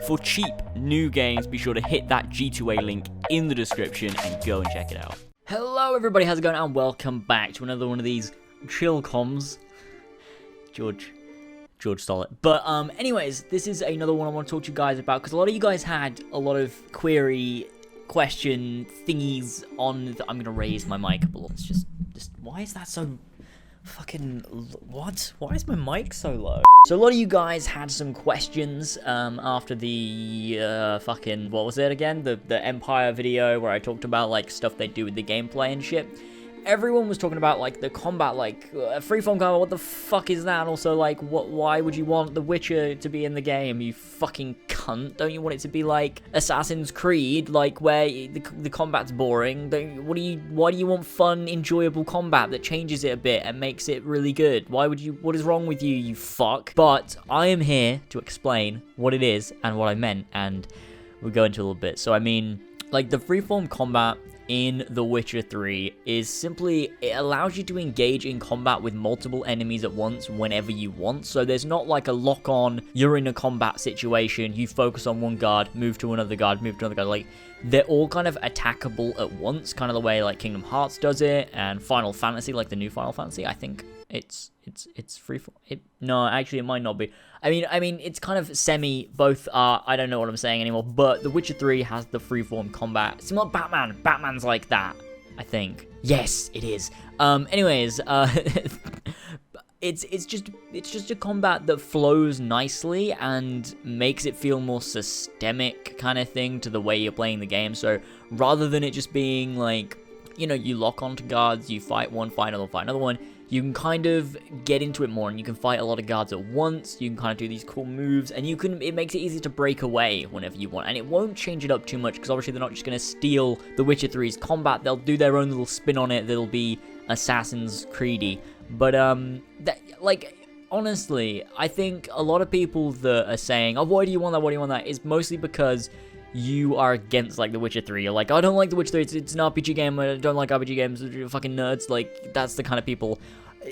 For cheap new games, be sure to hit that G2A link in the description and go and check it out. Hello everybody, how's it going? And welcome back to another one of these chill comms. George stole it. But anyways, this is another one I want to talk to you guys about, because a lot of you guys had a lot of question thingies on I'm gonna raise my mic, but let's just why is that so fucking what? Why is my mic so low? So a lot of you guys had some questions after the fucking, what was it again? The Empire video where I talked about like stuff they do with the gameplay and shit. Everyone was talking about like the combat, like freeform combat. What the fuck is that? And also like, why would you want The Witcher to be in the game? You fucking cunt! Don't you want it to be like Assassin's Creed, like where the combat's boring? Why do you want fun, enjoyable combat that changes it a bit and makes it really good? Why would you? What is wrong with you, you fuck? But I am here to explain what it is and what I meant, and we'll go into a little bit. So I mean, like the freeform combat in The Witcher 3 is simply, it allows you to engage in combat with multiple enemies at once whenever you want. So there's not like a lock-on, you're in a combat situation, you focus on one guard, move to another guard, move to another guard. Like, they're all kind of attackable at once, kind of the way like Kingdom Hearts does it, and Final Fantasy, like the new Final Fantasy, I think it's freeform. No, actually it might not be. I mean, it's kind of semi, both are, I don't know what I'm saying anymore, but The Witcher 3 has the freeform combat. It's not Batman. Batman's like that, I think. Yes, it is. Anyways, it's just a combat that flows nicely and makes it feel more systemic kind of thing to the way you're playing the game. So rather than it just being like, you know, you lock onto guards, you fight one, fight another one, you can kind of get into it more, and you can fight a lot of guards at once. You can kind of do these cool moves, and it makes it easy to break away whenever you want. And it won't change it up too much, because obviously they're not just going to steal The Witcher 3's combat. They'll do their own little spin on it that'll be Assassin's Creedy. But honestly, I think a lot of people that are saying, oh, why do you want that, why do you want that, is mostly because you are against, like, The Witcher 3. You're like, I don't like The Witcher 3, it's an RPG game, I don't like RPG games, you're fucking nerds. Like, that's the kind of people,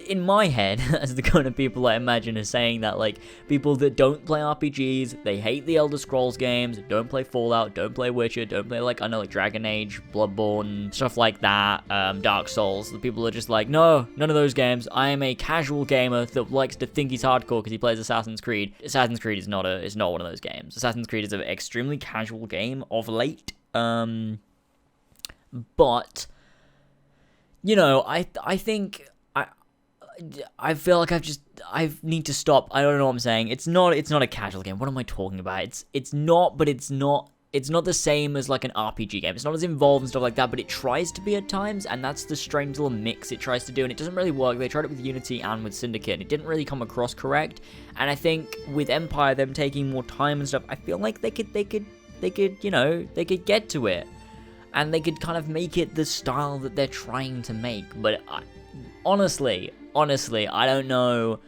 in my head, as the kind of people I imagine are saying that, like, people that don't play RPGs, they hate the Elder Scrolls games, don't play Fallout, don't play Witcher, don't play, like, I know, like, Dragon Age, Bloodborne, stuff like that, Dark Souls. The people are just like, no, none of those games. I am a casual gamer that likes to think he's hardcore because he plays Assassin's Creed. Assassin's Creed is not one of those games. Assassin's Creed is an extremely casual game of late, but, you know, I think I feel like I need to stop. I don't know what I'm saying. It's not a casual game. What am I talking about? It's not the same as like an RPG game. It's not as involved and stuff like that, but it tries to be at times, and that's the strange little mix it tries to do, and it doesn't really work. They tried it with Unity and with Syndicate, and it didn't really come across correct. And I think with Empire, them taking more time and stuff, I feel like they could you know, they could get to it, and they could kind of make it the style that they're trying to make. But honestly, I don't know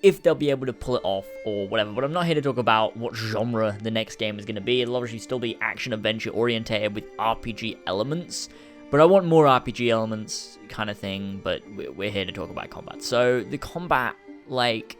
if they'll be able to pull it off or whatever, but I'm not here to talk about what genre the next game is going to be. It'll obviously still be action-adventure orientated with RPG elements, but I want more RPG elements kind of thing, but we're here to talk about combat. So the combat, like,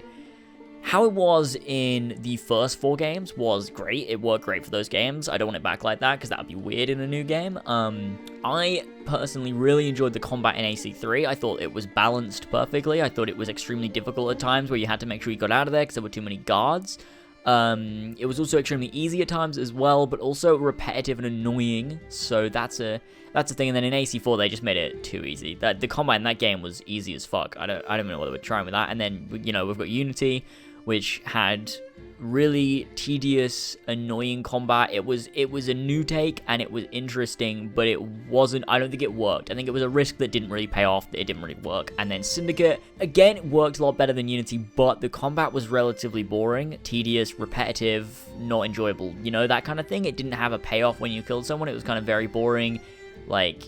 how it was in the first 4 games was great. It worked great for those games. I don't want it back like that, because that would be weird in a new game. I personally really enjoyed the combat in AC3. I thought it was balanced perfectly. I thought it was extremely difficult at times, where you had to make sure you got out of there because there were too many guards. It was also extremely easy at times as well, but also repetitive and annoying. So that's a thing. And then in AC4, they just made it too easy. The combat in that game was easy as fuck. I don't know what they were trying with that. And then, you know, we've got Unity, which had really tedious, annoying combat. It was a new take, and it was interesting, but it wasn't, I don't think it worked. I think it was a risk that didn't really pay off, that it didn't really work. And then Syndicate, again, it worked a lot better than Unity, but the combat was relatively boring, tedious, repetitive, not enjoyable, you know, that kind of thing. It didn't have a payoff when you killed someone. It was kind of very boring, like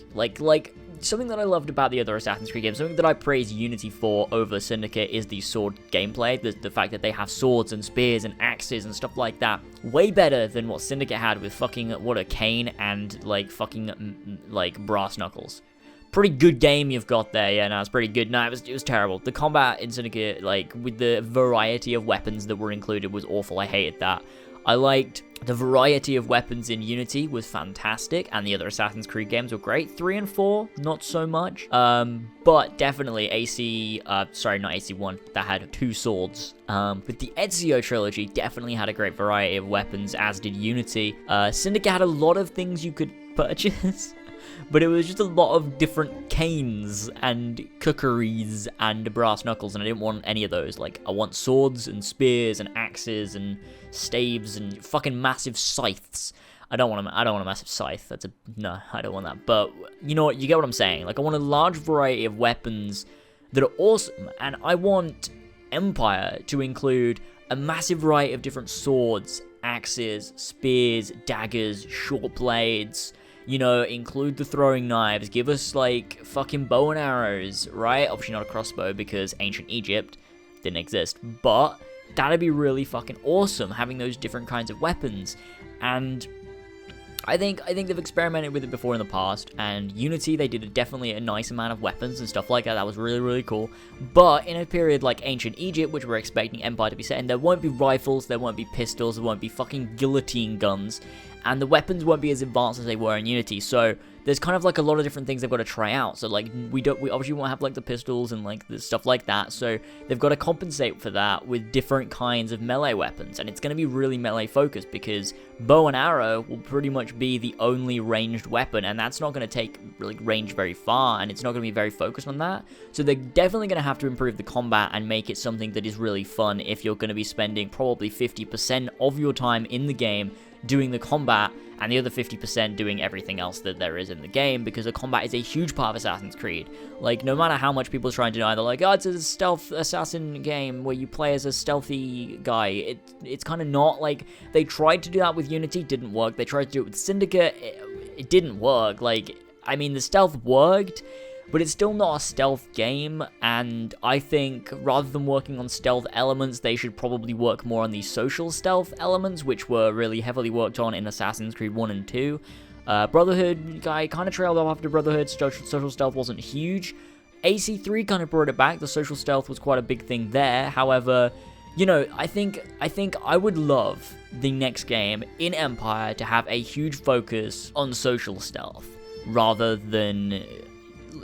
something that I loved about the other Assassin's Creed games, something that I praise Unity for over Syndicate, is the sword gameplay. The fact that they have swords and spears and axes and stuff like that. Way better than what Syndicate had with fucking, what, a cane and, like, fucking, like, brass knuckles. Pretty good game you've got there. Yeah, no, it's pretty good. No, it was terrible. The combat in Syndicate, like, with the variety of weapons that were included, was awful. I hated that. I liked the variety of weapons in Unity was fantastic, and the other Assassin's Creed games were great. 3 and 4, not so much. But definitely not AC1, that had 2 swords. But the Ezio trilogy definitely had a great variety of weapons, as did Unity. Syndicate had a lot of things you could purchase. But it was just a lot of different canes and kukris and brass knuckles, and I didn't want any of those. Like, I want swords and spears and axes and staves and fucking massive scythes. I don't want a massive scythe. No, I don't want that. But you know what? You get what I'm saying. Like, I want a large variety of weapons that are awesome, and I want Empire to include a massive variety of different swords, axes, spears, daggers, short blades. You know, include the throwing knives, give us, like, fucking bow and arrows, right? Obviously not a crossbow, because ancient Egypt didn't exist, but that'd be really fucking awesome, having those different kinds of weapons. And I think they've experimented with it before in the past, and Unity, they did definitely a nice amount of weapons and stuff like that. That was really, really cool. But in a period like ancient Egypt, which we're expecting Empire to be set in, there won't be rifles, there won't be pistols, there won't be fucking guillotine guns, and the weapons won't be as advanced as they were in Unity. So there's kind of like a lot of different things they've got to try out. So like we obviously won't have like the pistols and like the stuff like that. So they've got to compensate for that with different kinds of melee weapons, and it's going to be really melee focused, because bow and arrow will pretty much be the only ranged weapon, and that's not going to take really range very far, and it's not going to be very focused on that. So they're definitely going to have to improve the combat and make it something that is really fun if you're going to be spending probably 50% of your time in the game doing the combat, and the other 50% doing everything else that there is in the game, because the combat is a huge part of Assassin's Creed. Like, no matter how much people try and deny, they're like, oh, it's a stealth assassin game where you play as a stealthy guy. It's kind of not. Like, they tried to do that with Unity, didn't work. They tried to do it with Syndicate, it didn't work. Like, I mean, the stealth worked, but it's still not a stealth game, and I think rather than working on stealth elements, they should probably work more on the social stealth elements, which were really heavily worked on in Assassin's Creed 1 and 2. Brotherhood, I kind of trailed off after Brotherhood. Social stealth wasn't huge. AC3 kind of brought it back. The social stealth was quite a big thing there. However, you know, I think I would love the next game in Empire to have a huge focus on social stealth rather than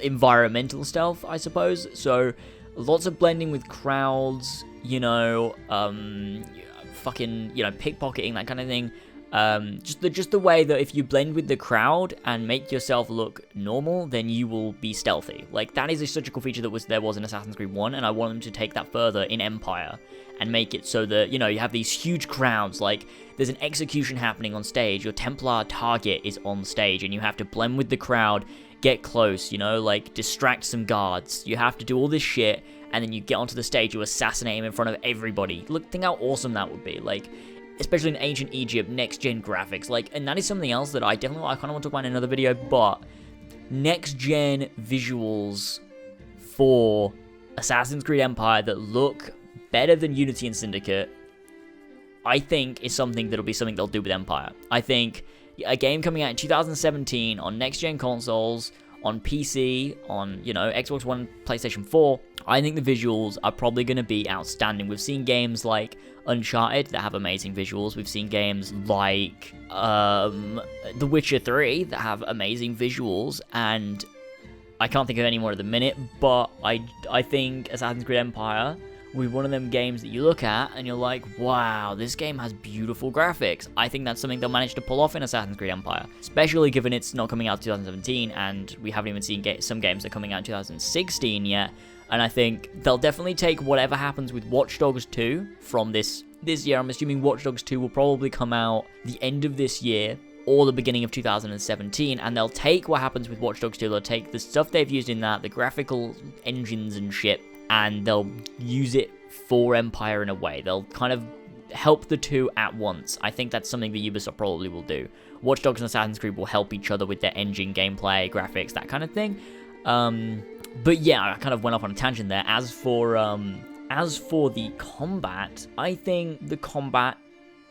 environmental stealth, I suppose. So lots of blending with crowds, you know, fucking, you know, pickpocketing, that kind of thing. Just the way that if you blend with the crowd and make yourself look normal, then you will be stealthy. Like, that is such a cool feature that there was in Assassin's Creed 1, and I want them to take that further in Empire and make it so that, you know, you have these huge crowds. Like, there's an execution happening on stage, your Templar target is on stage, and you have to blend with the crowd, get close, you know, like, distract some guards. You have to do all this shit, and then you get onto the stage, you assassinate him in front of everybody. Look, think how awesome that would be. Like, especially in ancient Egypt, next-gen graphics. Like, and that is something else that I kind of want to talk about in another video, but next-gen visuals for Assassin's Creed Empire that look better than Unity and Syndicate, I think is something that'll be something they'll do with Empire. I think a game coming out in 2017 on next-gen consoles, on PC, on, you know, Xbox One, PlayStation 4, I think the visuals are probably going to be outstanding. We've seen games like Uncharted that have amazing visuals. We've seen games like The Witcher 3 that have amazing visuals, and I can't think of any more at the minute, but I think Assassin's Creed Empire with one of them games that you look at and you're like, wow, this game has beautiful graphics. I think that's something they'll manage to pull off in Assassin's Creed Empire, especially given it's not coming out 2017, and we haven't even seen some games that are coming out in 2016 yet. And I think they'll definitely take whatever happens with Watch Dogs 2 from this year. I'm assuming Watch Dogs 2 will probably come out the end of this year or the beginning of 2017, and they'll take what happens with Watch Dogs 2, they'll take the stuff they've used in that, the graphical engines and shit, and they'll use it for Empire in a way. They'll kind of help the two at once. I think that's something that Ubisoft probably will do. Watch Dogs and Assassin's Creed will help each other with their engine, gameplay, graphics, that kind of thing. But yeah, I kind of went off on a tangent there. As for the combat, I think the combat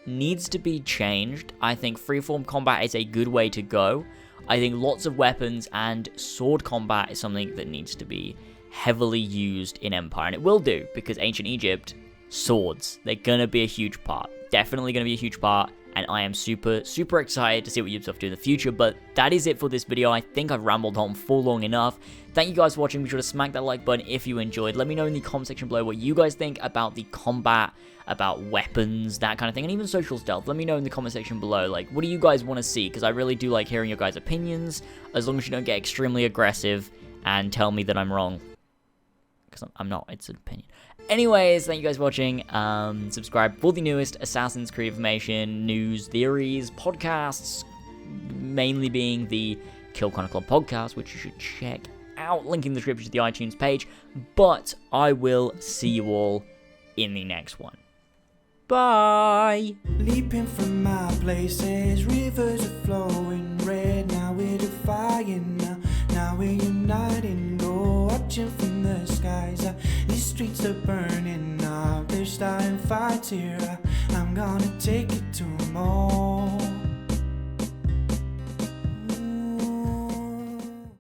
needs to be changed. I think freeform combat is a good way to go. I think lots of weapons and sword combat is something that needs to be heavily used in Empire, and it will do, because ancient Egypt, swords, they're gonna be a huge part. definitely going to be a huge part, and I am super, super excited to see what Ubisoft do in the future. But that is it for this video. I think I've rambled on for long enough. Thank you guys for watching. Be sure to smack that like button if you enjoyed. Let me know in the comment section below what you guys think about the combat, about weapons, that kind of thing, and even social stealth. Let me know in the comment section below, like, what do you guys want to see? Because I really do like hearing your guys' opinions, as long as you don't get extremely aggressive and tell me that I'm wrong. Because I'm not, it's an opinion. Anyways, thank you guys for watching. Subscribe for the newest Assassin's Creed information, news, theories, podcasts, mainly being the Kill Chronicle podcast, which you should check out. Link in the description to the iTunes page. But I will see you all in the next one. Bye! Leaping from my places, rivers are flowing red. Now we're defying, now we're uniting. Go watching from the skies, these streets are burning up. They're starting fights here, I'm gonna take it to 'em all.